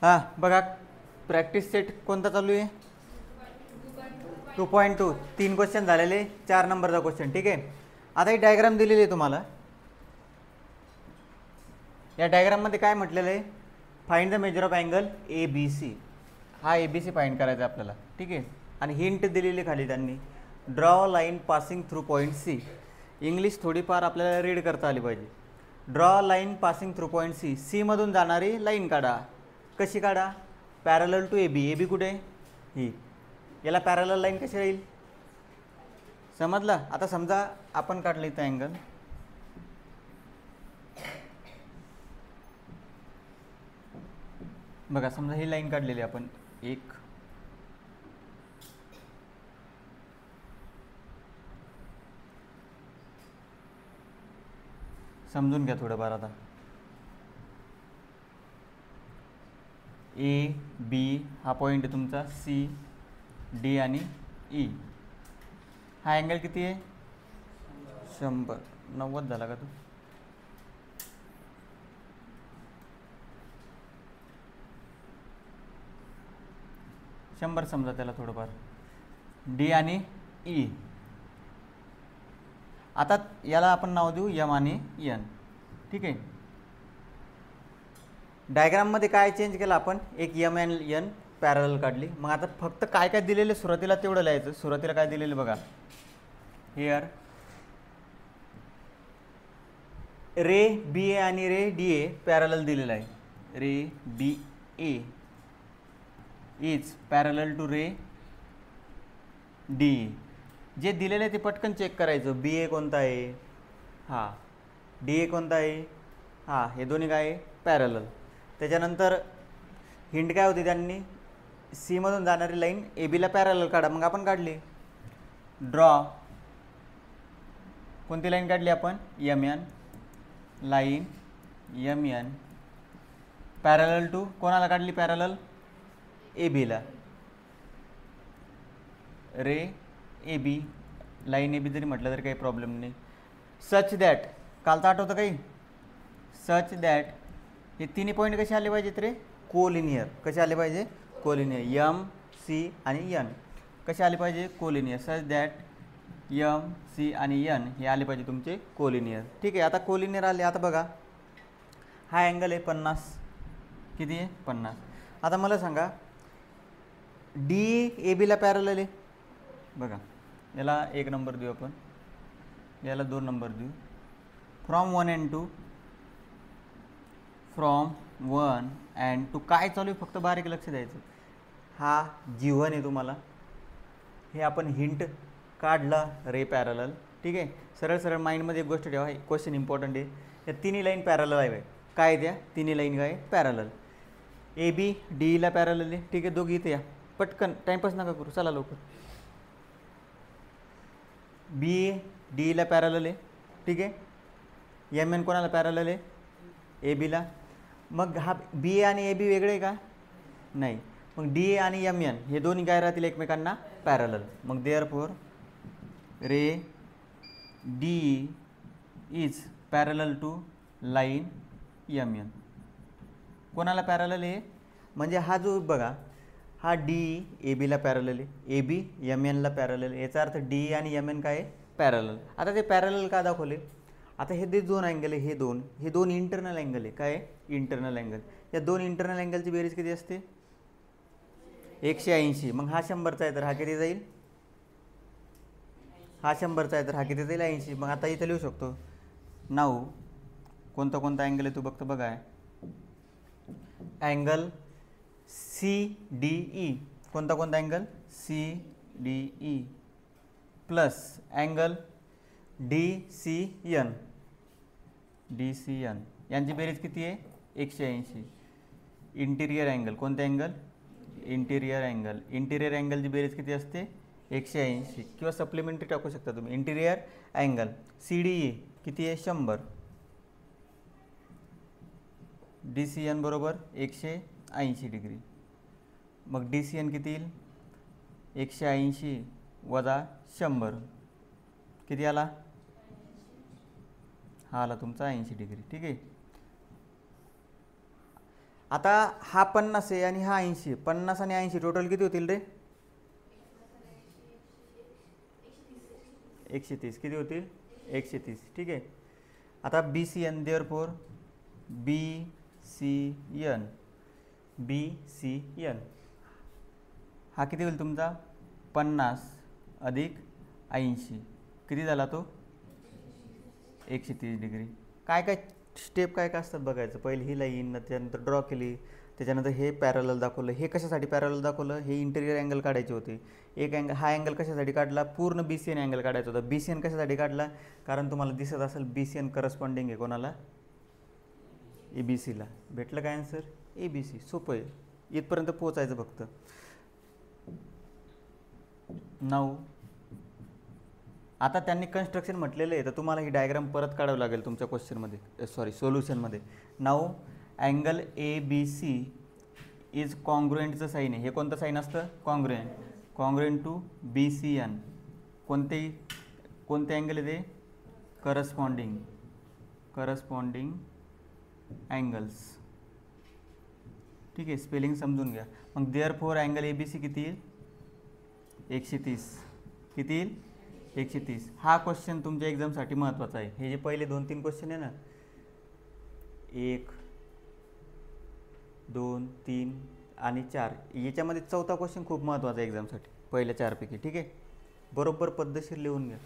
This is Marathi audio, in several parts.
हां बघा, प्रॅक्टिस सेट कोणता चालू आहे? 2.2. 3 क्वेश्चन झालेले, 4 नंबरचा क्वेश्चन. ठीक आहे. आता ही डायग्राम दिलेली आहे तुम्हाला. या डायग्राममध्ये काय म्हटलेलं आहे? Find the measure of angle A B C. हा ए बी सी फाइंड करायचा आपल्याला. ठीक आहे. आणि हिंट दिलेली खाली त्यांनी, draw line passing through point C. English थोडीफार आपल्याला रीड करता आली पाहिजे. Draw line passing through point C. C मधून जाणारी लाईन काढा. कशी काढा? Parallel to A B. A B कुठे? ही. याला पॅरलल लाईन कशी राहील? समजलं? आता समजा आपण काढलं इथं अँगल, बघा समजा ही लाईन काढलेली आपण एक, समजून घ्या थोडंफार. आता ए बी हा पॉईंट आहे तुमचा, सी डी आणि ई. हा अँगल किती आहे? 100. 90 झाला का तो? शंभर समजा त्याला थोडंफार. डी आणि ई. आता याला आपण नाव देऊ यम आणि यन. ठीक आहे. डायग्राममध्ये काय चेंज केलं आपण? एक यम एन यन पॅरल काढली. मग आता फक्त काय काय दिलेलं सुरुवातीला तेवढं लिहायचं. सुरुवातीला काय दिलेलं बघा, हिअर रे बी ए आणि रे डी ए पॅरलल दिलेलं आहे. Ray B A is parallel to ray D. जे दिलेलं आहे ते पटकन चेक करायचं. बी ए कोणता आहे? हा. डी ए कोणता आहे? हा. हे दोन्ही काय आहे? पॅरलल. त्याच्यानंतर हिंट काय होती त्यांनी? सी मधून जाणारी लाईन ए बीला पॅरलल काढा. मग आपण काढली. ड्रॉ, कोणती लाईन काढली आपण? M N line, M N parallel to कोणाला काढली? पॅरलल ए बीला. रे A B, line A B जरी म्हटलं तरी काही प्रॉब्लेम नाही. सच दॅट, कालचं आठवतं काही? सच दॅट हे तिन्ही पॉईंट कसे आले पाहिजेत रे? कोलिनियर. कसे आले पाहिजे? कोलिनियर. यम सी आणि यन कसे आले पाहिजे? Collinear. Such that M C आणि यन हे आले पाहिजे तुमचे कोलिनियर. ठीक आहे. आता कोलिनियर आले. आता बघा हा अँगल आहे 50. किती आहे? 50. आता मला सांगा, डी ए बीला पॅरलल आहे. बघा याला 1 नंबर देऊ आपण, याला 2 नंबर देऊ. फ्रॉम 1 and 2, फ्रॉम 1 and 2 काय चालू आहे फक्त बारीक लक्ष द्यायचं. हा G1 आहे तुम्हाला. हे आपण हिंट काढला रे पॅरलल. ठीक आहे. सरळ सरळ माइंडमध्ये एक गोष्ट ठेवा, क्वेश्चन इम्पॉर्टंट आहे. या तिन्ही लाईन पॅरलल आहे. काय त्या तिन्ही लाईन काय? पॅरलल. ए बी डी ईला पॅरलल आहे. ठीक आहे. दोघी इथे या पटकन, टाइमपास नका करू, चला लवकर. बी ए डी ईला पॅरलल आहे. ठीक आहे. एम एन कोणाला पॅरलल आहे? ए बीला. मग हा बी ए आणि ए बी वेगळे आहे का? नाही. मग डी ए आणि एम एन हे दोन्ही काय राहतील? एकमेकांना पॅरलल. मग therefore ray D is parallel to line M N. कोणाला पॅरलल आहे? म्हणजे हा जो बघा, हा डी ए बीला पॅरलल आहे, ए बी एम एनला पॅरलल आहे. याचा अर्थ डी आणि एम एन काय आहे? पॅरलल. आता ते पॅरलल का दाखवले? आता हे जे 2 अँगल आहे, हे दोन इंटरनल अँगल आहे. काय? Internal angle. या 2 इंटरनल अँगलची बेरीज किती असते? 180. मग हा 100चा आहे तर हा किती जाईल? हा 100चा आहे तर हा किती जाईल? 80. मग आता इथं लिहू शकतो. नाऊ कोणता कोणता अँगल आहे तू बघतो बघा. Angle C D E. कोणता कोणता angle? C D E plus angle D C N. D C N यांची बेरीज किती आहे? 180. Interior angle. कोणते अँगल? Interior angle. इंटिरियर अँगलची बेरीज किती असते? 180. किंवा सप्लिमेंटरी टाकू शकता तुम्ही. Interior angle C D E किती आहे? 100. डी सी एन बरोबर 180 डिग्री. मग डी सी एन किती येईल? 180 वजा 100 किती आला? हा आला तुमचा 80 डिग्री. ठीक आहे. आता हा 50 आहे आणि हा 80. 50 आणि 80 टोटल किती होतील रे? 130. किती होतील? 130. ठीक आहे. आता BCN देअरफॉर BCN हा किती होईल तुमचा? 50 अधिक 80 किती झाला तो? 130 डिग्री. काय काय स्टेप काय काय असतात बघायचं. पहिली ही लाईन, त्याच्यानंतर ड्रॉ केली, त्याच्यानंतर हे पॅरलल दाखवलं. हे कशासाठी पॅरलल दाखवलं? हे इंटेरियर अँगल काढायचे होते. एक अँगल, हा अँगल कशासाठी काढला? पूर्ण BCN अँगल काढायचा होता. BCN कशासाठी काढला? कारण तुम्हाला दिसत असेल BCN करस्पॉन्डिंग आहे कोणाला? ABCला. भेटलं काय आन्सर? ABC. सोपं आहे. इथपर्यंत पोचायचं फक्त. 9. आता त्यांनी कन्स्ट्रक्शन म्हटलेलं आहे तर तुम्हाला ही डायग्राम परत काढावं लागेल तुमच्या क्वेश्चनमध्ये, सॉरी सोल्युशनमध्ये. नाऊ अँगल ABC इज कॉन्ग्रुएंटचं साईन आहे. हे कोणतं साईन असतं? कॉन्ग्रुएंट. Congruent to BCN. कोणते अँगल आहे ते? Corresponding angles. ठीक आहे, स्पेलिंग समजून घ्या. मग देअरफॉर अँगल ABC किती येईल? 130. किती येईल? 130. हा क्वेश्चन तुमच्या एक्झामसाठी महत्त्वाचा आहे. हे जे पहिले 2-3 क्वेश्चन आहे ना, 1, 2, 3 आणि 4, याच्यामध्ये चौथा क्वेश्चन खूप महत्त्वाचा आहे एक्झामसाठी, पहिल्या 4 पैकी. ठीक आहे, बरोबर पद्धतशीर लिहून घ्या.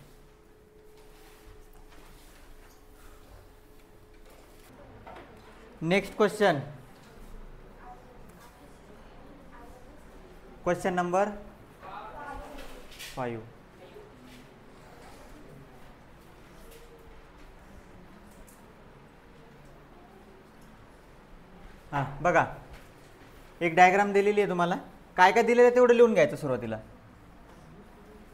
Next question number 5. हां बघा, एक डायग्राम दिलेली आहे तुम्हाला. काय काय दिलेलं आहे तेवढं लिहून घ्यायचं सुरुवातीला.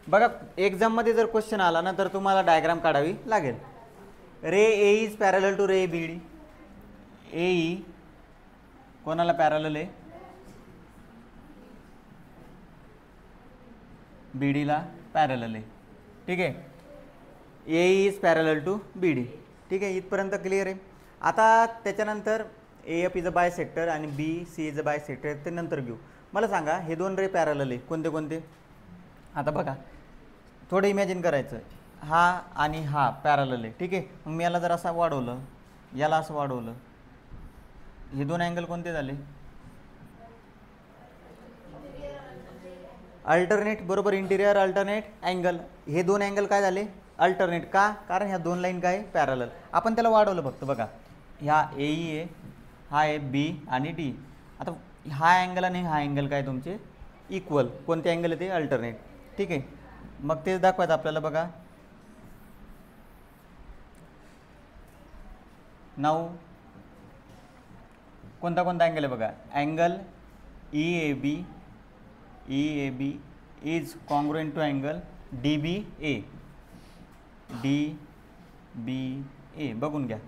बघा, एक्झाममध्ये जर क्वेश्चन आला ना तर तुम्हाला डायग्राम काढावी लागेल. Ray A is parallel to ray BD. AE कोणाला पॅरलल आहे? BDला पॅरलल आहे. ठीक आहे, AE is parallel to BD. ठीक आहे, इथपर्यंत क्लिअर आहे. आता त्याच्यानंतर AF इज अ बायसेक्टर आणि BC इज अ बायसेक्टर, ते नंतर घेऊ. मला सांगा, हे 2 रे पॅरलल आहे, कोणते कोणते? आता बघा, थोडं इमॅजिन करायचं. हा आणि हा पॅरलल आहे. ठीक आहे, मग मी याला जर असं वाढवलं, याला असं वाढवलं, हे 2 अँगल कोणते झाले? अल्टरनेट. बरोबर, इंटिरियर अल्टरनेट अँगल. हे 2 अँगल काय झाले? अल्टरनेट. का? कारण ह्या 2 लाईन काय? पॅरलल. आपण त्याला वाढवलं फक्त. बघा, ह्या AE आहे, हा आहे B आणि D. आता हा अँगल आणि हा अँगल काय तुमचे? इक्वल. कोणते अँगल आहे ते? अल्टरनेट. ठीक आहे, मग तेच दाखवायचं आपल्याला. बघा, नाऊ कोणता अँगल आहे? बघा, angle EAB is congruent to angle DBA. बघून घ्या,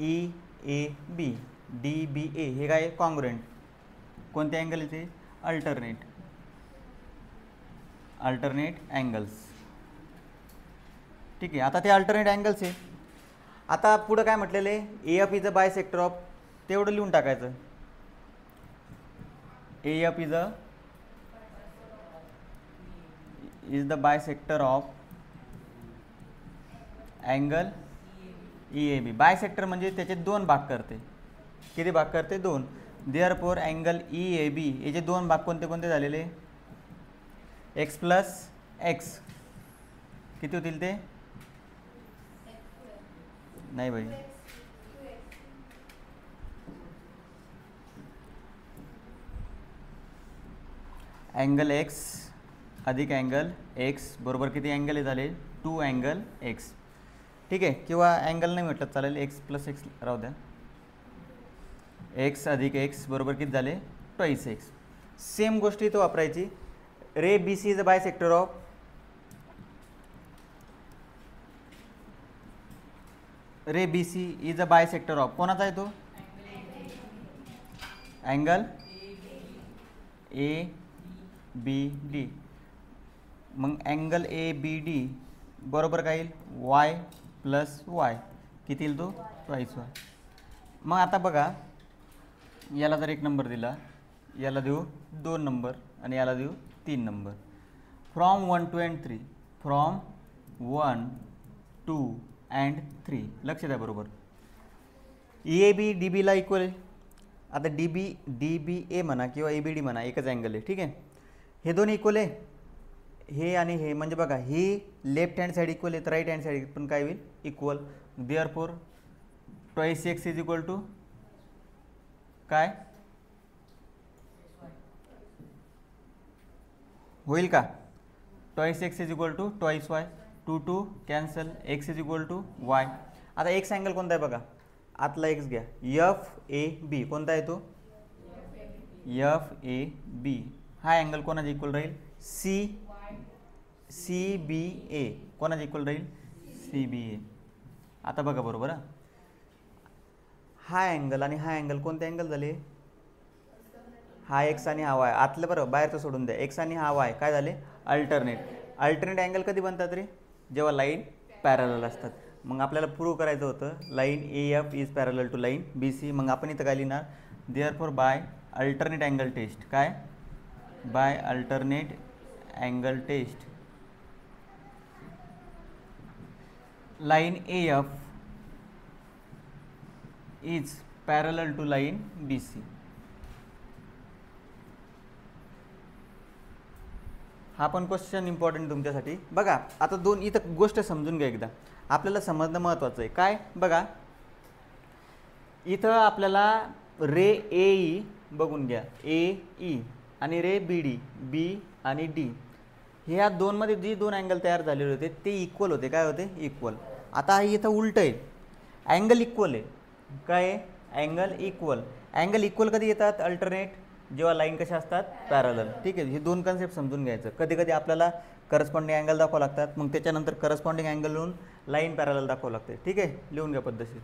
EAB DBA हे काय? कॉन्ग्रुएंट. कोणते अँगल आहे ते? Alternate angles. ठीक आहे, आता ते अल्टरनेट अँगल्स आहे. आता पुढं काय म्हटलेलं आहे? AF is a bisector of, तेवढं लिहून टाकायचं. AF is the bisector of angle EAB. Bisector म्हणजे त्याचे 2 भाग करते. किती भाग करते? 2. देअरफॉर अँगल EAB याचे 2 भाग कोणते कोणते झालेले? x plus x. किती होतील ते? नाही भाई, अँगल x अधिक अँगल x बरोबर किती अँगल झाले? 2 अँगल x. ठीक आहे, किंवा अँगल नाही म्हटलं चालेल, x प्लस x राहू द्या. x अधिक x बरोबर किती झाले? 2x. सेम गोष्ट इथं वापरायची. रे BC is a bisector of, ray BC is a bisector of, कोणाचा आहे तो? Angle ABD. मग अँगल ABD बरोबर काय येईल? y plus y. किती येईल तो? 2y. मग आता बघा, याला जर 1 नंबर दिला, याला देऊ 2 नंबर आणि याला देऊ 3 number. From 1 2 and 3, from 1 2 and 3. लक्ष द्या बरोबर. EAB DBला इक्वल आहे. आता DBA म्हणा किंवा ABD म्हणा, एकच अँगल आहे. ठीक आहे, हे दोन्ही इक्वल आहे, हे आणि हे. म्हणजे बघा, ही लेफ्ट हँड साईड इक्वल आहे तर राईट हँड साईड पण काय होईल, equal. Therefore twice X is equal to काय होईल का, twice X is equal to twice Y. 2 2 cancel, X is equal to Y. आता एक्स अँगल कोणता आहे बघा, आतला एक्स घ्या, FAB. कोणता आहे तो, FAB. हा अँगल कोणाचा इक्वल राहील, CBA. कोणाचा इक्वल राहील, CBA. आता बघा बरोबर, हा अँगल आणि हा अँगल कोणते अँगल झाले, हा एक्स आणि हा वाय. आतलं बरं, बाहेरचं सोडून द्या. एक्स आणि हा वाय काय झाले, अल्टरनेट. अल्टरनेट अँगल कधी बनतात रे, जेव्हा लाईन पॅरलल असतात. मग आपल्याला प्रूव्ह करायचं होतं line AF is parallel to line BC. मग आपण इथं काय लिहिणार, therefore by alternate angle test. काय, by alternate angle test line AF is parallel to line BC. हा पण क्वेश्चन इम्पॉर्टंट तुमच्यासाठी. बघा आता दोन इथं गोष्ट समजून घ्या एकदा, आपल्याला समजणं महत्त्वाचं आहे. काय बघा, इथं आपल्याला रे AE बघून घ्या, AE आणि रे BD, B आणि D. ह्या दोनमध्ये जे दोन अँगल तयार झालेले होते ते इक्वल होते. काय होते, इक्वल. आता इथं उलट आहे, अँगल इक्वल आहे. काय आहे, अँगल इक्वल. अँगल इक्वल कधी येतात, अल्टरनेट, जेव्हा लाईन कशा असतात, पॅरलल. ठीक आहे, हे दोन कन्सेप्ट समजून घ्यायचं. कधी कधी आपल्याला करस्पॉन्डिंग अँगल दाखवावं लागतात, मग त्याच्यानंतर करस्पॉन्डिंग अँगल लिहून लाईन पॅरलल दाखवावं लागते. ठीक आहे, लिहून घ्या पद्धतशीर.